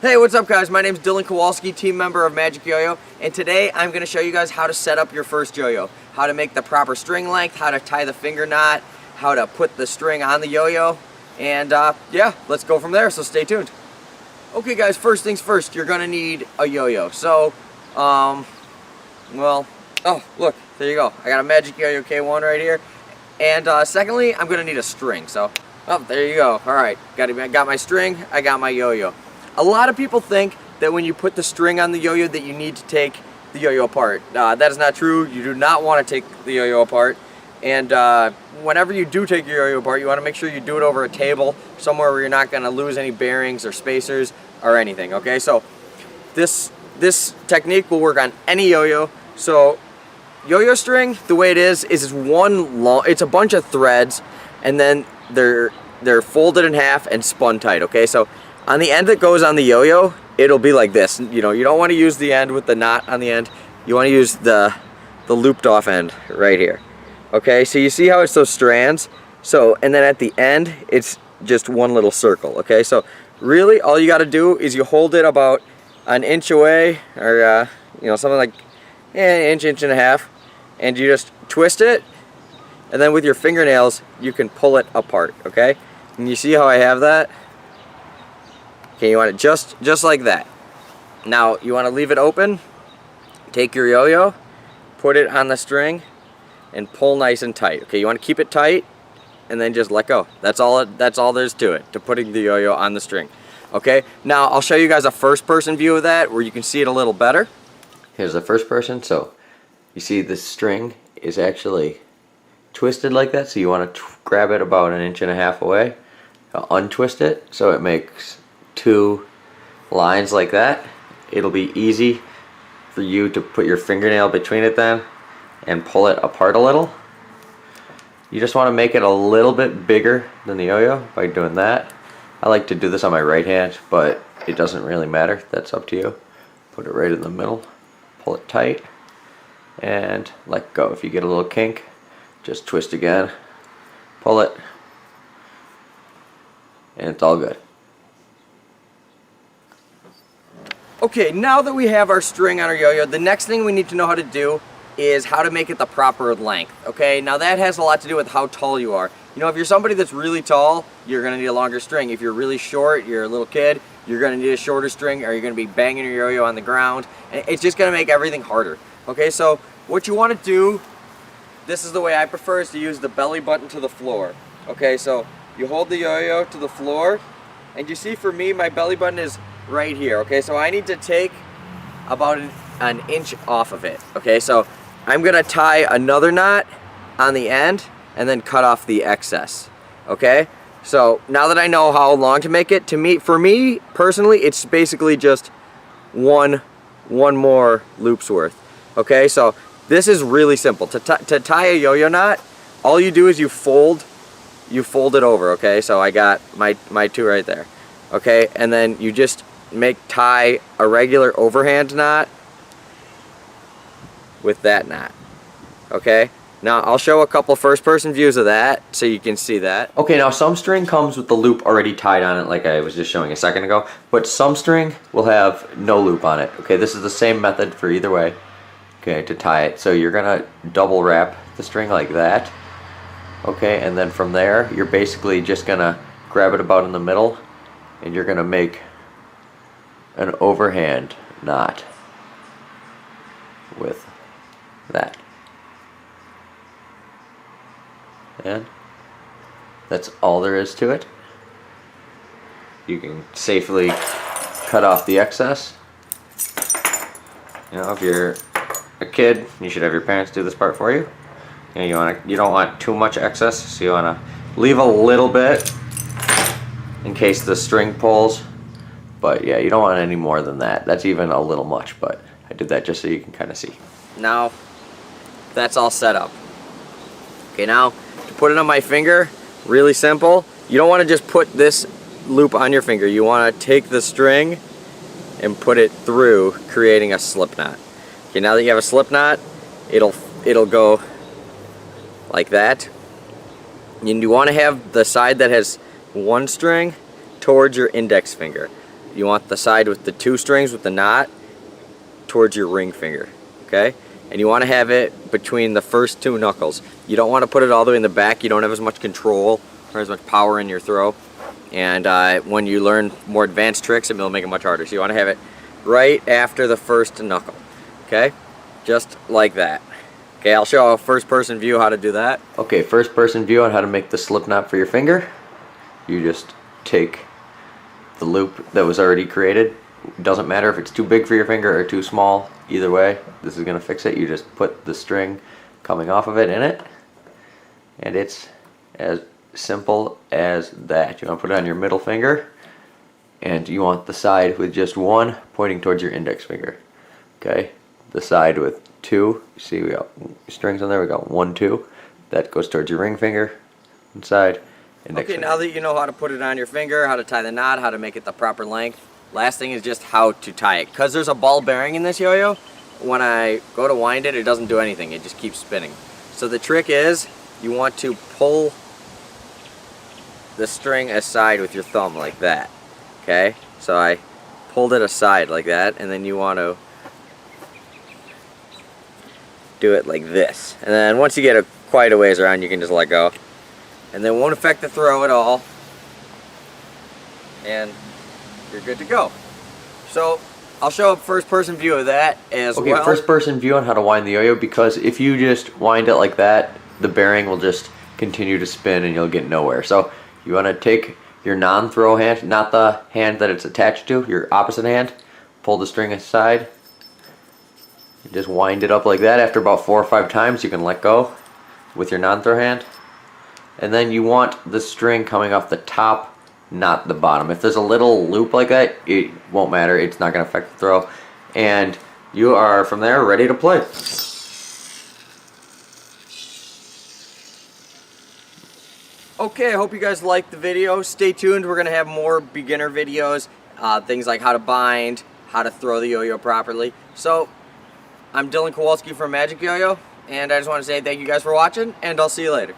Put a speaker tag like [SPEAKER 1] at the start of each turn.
[SPEAKER 1] Hey, what's up guys? My name's Dylan Kowalski, team member of MAGICYOYO, and today I'm going to show you guys how to set up your first yo-yo. How to make the proper string length, how to tie the finger knot, how to put the string on the yo-yo, and yeah, let's go from there, so stay tuned. Okay guys, first things first, you're going to need a yo-yo. So, oh look, there you go. I got a MAGICYOYO K1 right here. And secondly, I'm going to need a string. So, oh, there you go. Alright, got my string, I got my yo-yo. A lot of people think that when you put the string on the yo-yo that you need to take the yo-yo apart. That is not true. You do not want to take the yo-yo apart. And whenever you do take your yo-yo apart, you want to make sure you do it over a table, somewhere where you're not going to lose any bearings or spacers or anything, okay? So this technique will work on any yo-yo. So yo-yo string, the way it is it's a bunch of threads, and then they're folded in half and spun tight, okay? So on the end that goes on the yo-yo, it'll be like this. You know, you don't want to use the end with the knot on the end. You want to use the looped off end right here. Okay, so you see how it's those strands? So, and then at the end, it's just one little circle, okay? So really, all you got to do is you hold it about an inch away, or you know, something like an inch and a half, and you just twist it, and then with your fingernails, you can pull it apart, okay? And you see how I have that? Okay, you want it just like that. Now, you want to leave it open, take your yo-yo, put it on the string, and pull nice and tight. Okay, you want to keep it tight, and then just let go. That's all there's to it, to putting the yo-yo on the string. Okay, now I'll show you guys a first-person view of that, where you can see it a little better. Here's the first person. So, you see the string is actually twisted like that, so you want to grab it about an inch and a half away, untwist it, so it makes two lines like that. It'll be easy for you to put your fingernail between it then and pull it apart a little. You just want to make it a little bit bigger than the yo-yo by doing that. I like to do this on my right hand, but it doesn't really matter. That's up to you. Put it right in the middle, pull it tight, and let go. If you get a little kink, just twist again, pull it, and it's all good. Okay, now that we have our string on our yo-yo, the next thing we need to know how to do is how to make it the proper length, okay? Now that has a lot to do with how tall you are. You know, if you're somebody that's really tall, you're gonna need a longer string. If you're really short, you're a little kid, you're gonna need a shorter string, or you're gonna be banging your yo-yo on the ground, and it's just gonna make everything harder. Okay, so what you wanna do, this is the way I prefer, is to use the belly button to the floor. Okay, so you hold the yo-yo to the floor, and you see for me, my belly button is right here. Okay, so I need to take about an inch off of it. Okay, so I'm gonna tie another knot on the end and then cut off the excess. Okay, so now that I know how long to make it, for me personally, it's basically just one more loop's worth. Okay, so this is really simple. To tie a yo-yo knot, all you do is you fold it over. Okay, so I got my two right there. Okay, and then you just tie a regular overhand knot with that knot. Okay, now I'll show a couple first-person views of that so you can see that. Okay, now some string comes with the loop already tied on it, like I was just showing a second ago, but some string will have no loop on it. Okay, this is the same method for either way, okay, to tie it. So you're gonna double wrap the string like that, okay, and then from there you're basically just gonna grab it about in the middle, and you're gonna make an overhand knot with that, and that's all there is to it. You can safely cut off the excess. You know, if you're a kid, you should have your parents do this part for you. You know, you don't want too much excess, so you want to leave a little bit in case the string pulls. But yeah, you don't want any more than that. That's even a little much, but I did that just so you can kind of see. Now, that's all set up. Okay, now to put it on my finger, really simple. You don't want to just put this loop on your finger. You want to take the string and put it through, creating a slip knot. Okay, now that you have a slip knot, it'll go like that. And you want to have the side that has one string towards your index finger. you want the side with the 2 strings with the knot towards your ring finger, okay? And you want to have it between the first 2 knuckles. You don't want to put it all the way in the back. You don't have as much control or as much power in your throw. And when you learn more advanced tricks, it'll make it much harder. So you want to have it right after the first knuckle, okay? Just like that. Okay, I'll show a first-person view how to do that. Okay, first-person view on how to make the slip knot for your finger. You just take the loop that was already created. It doesn't matter if it's too big for your finger or too small. Either way, this is going to fix it. You just put the string coming off of it in it, and it's as simple as that. You want to put it on your middle finger, and you want the side with just 1 pointing towards your index finger. Okay, the side with 2. You see, we got strings on there. We got 1, 2. That goes towards your ring finger inside. Index okay,
[SPEAKER 2] finger.
[SPEAKER 1] now that you know how to put it on your finger, how to tie the knot, how to make it the proper length, last thing is just how to tie it. Because there's a ball bearing in this yo-yo, when I go to wind it, it doesn't do anything. It just keeps spinning. So the trick is, you want to pull the string aside with your thumb like that. Okay? So I pulled it aside like that, and then you want to do it like this. And then once you get quite a ways around, you can just let go. And then it won't affect the throw at all. And you're good to go. So I'll show a first-person view of that as well.
[SPEAKER 2] Okay, first-person view on how to wind the yo-yo, because if you just wind it like that, the bearing will just continue to spin and you'll get nowhere. So you want to take your non-throw hand, not the hand that it's attached to, your opposite hand, pull the string aside, and just wind it up like that. After about 4 or 5 times, you can let go with your non-throw hand. And then you want the string coming off the top, not the bottom. If there's a little loop like that, it won't matter. It's not going to affect the throw. And you are, from there, ready to play.
[SPEAKER 1] Okay, I hope you guys liked the video. Stay tuned. We're going to have more beginner videos. Things like how to bind, how to throw the yo-yo properly. So, I'm Dylan Kowalski from Magic Yo-Yo. And I just want to say thank you guys for watching, and I'll see you later.